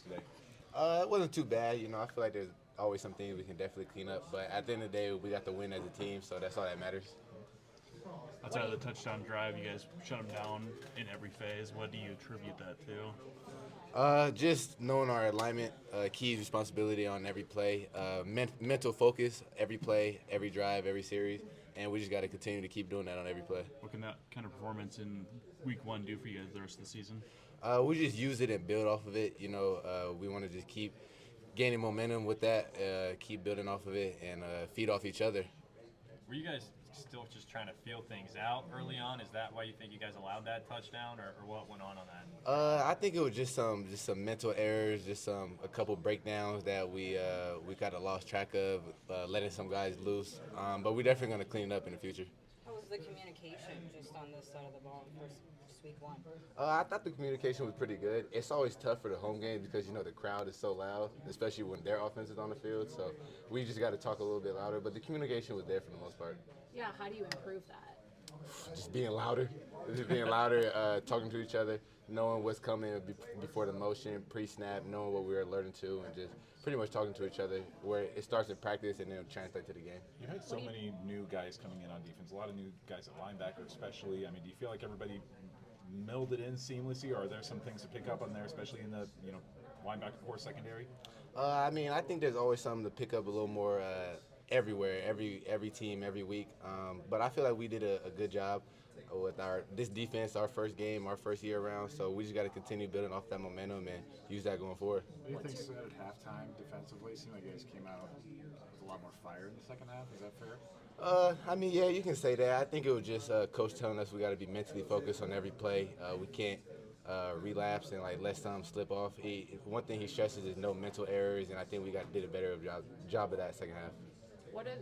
mistakes today? It wasn't too bad. I feel like there's always some things we can definitely clean up. But at the end of the day, we got the win as a team, so that's all that matters. Outside of the touchdown drive, you guys shut them down in every phase. What do you attribute that to? Just knowing our alignment, key responsibility on every play, mental focus, every play, every drive, every series, and we just got to continue to keep doing that on every play. What can that kind of performance in week one do for you guys the rest of the season? We just use it and build off of it. We want to just keep gaining momentum with that, keep building off of it, and feed off each other. Were you guys still just trying to feel things out early on? Is that why you think you guys allowed that touchdown, or what went on that? I think it was just some mental errors, just a couple breakdowns that we kind of lost track of, letting some guys loose. But we're definitely going to clean it up in the future. How was the communication just on this side of the ball versus week one? I thought the communication was pretty good. It's always tough for the home games because the crowd is so loud, especially when their offense is on the field. So we just got to talk a little bit louder. But the communication was there for the most part. Yeah, how do you improve that? Just being louder, talking to each other, knowing what's coming before the motion, pre-snap, knowing what we're alerting to, and just pretty much talking to each other where it starts in practice and then it'll translate to the game. You had so many new guys coming in on defense, a lot of new guys at linebacker especially. I mean, do you feel like everybody melded in seamlessly, or are there some things to pick up on there, especially in the linebacker core secondary? I think there's always something to pick up a little more everywhere, every team, every week. But I feel like we did a good job with this defense, our first game, our first year around. So we just got to continue building off that momentum and use that going forward. What do you think stood at halftime defensively? It seemed like you guys came out with a lot more fire in the second half. Is that fair? Yeah, you can say that. I think it was just Coach telling us we got to be mentally focused on every play. We can't relapse and let some slip off. One thing he stresses is no mental errors, and I think we did a better job of that second half.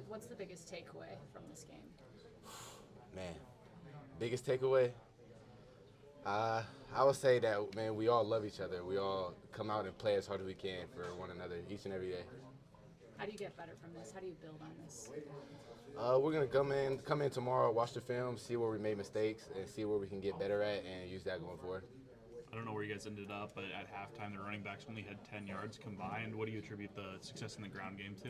What's the biggest takeaway from this game? Man, biggest takeaway? I would say that, man, we all love each other. We all come out and play as hard as we can for one another each and every day. How do you get better from this? How do you build on this? We're going to come in tomorrow, watch the film, see where we made mistakes, and see where we can get better at and use that going forward. I don't know where you guys ended up, but at halftime, the running backs only had 10 yards combined. What do you attribute the success in the ground game to?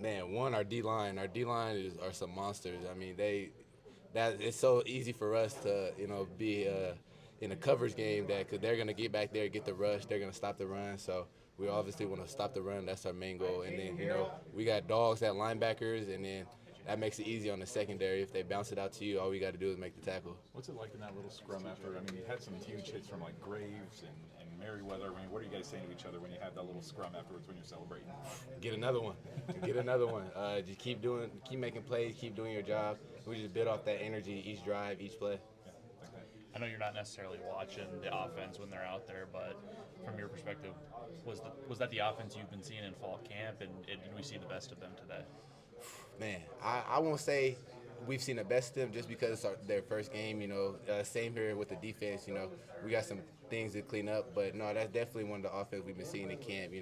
Man, one, our D-line. Our D-line are some monsters. I mean, it's so easy for us to, be in a coverage game because they're going to get back there, get the rush, they're going to stop the run. So we obviously want to stop the run. That's our main goal. And then, we got dogs at linebackers, and then that makes it easy on the secondary. If they bounce it out to you, all we got to do is make the tackle. What's it like in that little scrum after? I mean, you had some huge hits from Graves and Merriweather. I mean, what are you guys saying to each other when you have that little scrum afterwards when you're celebrating? Get another one. Just keep making plays, keep doing your job. We just build off that energy each drive, each play. I know you're not necessarily watching the offense when they're out there, but from your perspective, was that the offense you've been seeing in fall camp, and did we see the best of them today? Man, I won't say we've seen the best of them just because it's their first game. Same here with the defense. We got some things to clean up, but no, that's definitely one of the offense we've been seeing in camp.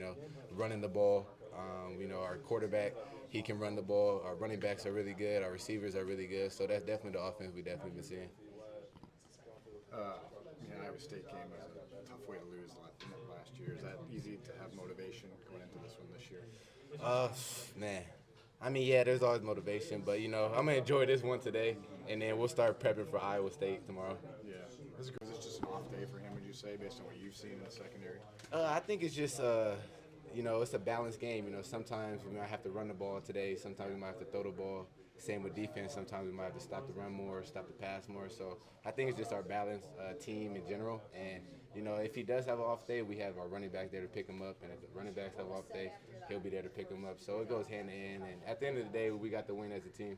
Running the ball. Our quarterback, he can run the ball. Our running backs are really good. Our receivers are really good. So that's definitely the offense we've definitely been seeing. The Iowa State game was a tough way to lose last year. Is that easy to have motivation going into this one this year? Man. Yeah, there's always motivation, but, I'm going to enjoy this one today, and then we'll start prepping for Iowa State tomorrow. Yeah. Is this just an off day for him, would you say, based on what you've seen in the secondary? I think it's just, it's a balanced game. Sometimes we might have to run the ball today. Sometimes we might have to throw the ball. Same with defense. Sometimes we might have to stop the run more, stop the pass more. So I think it's just our balanced team in general. And, if he does have an off day, we have our running back there to pick him up. And if the running backs have an off day, he'll be there to pick him up. So it goes hand in hand. And at the end of the day, we got the win as a team.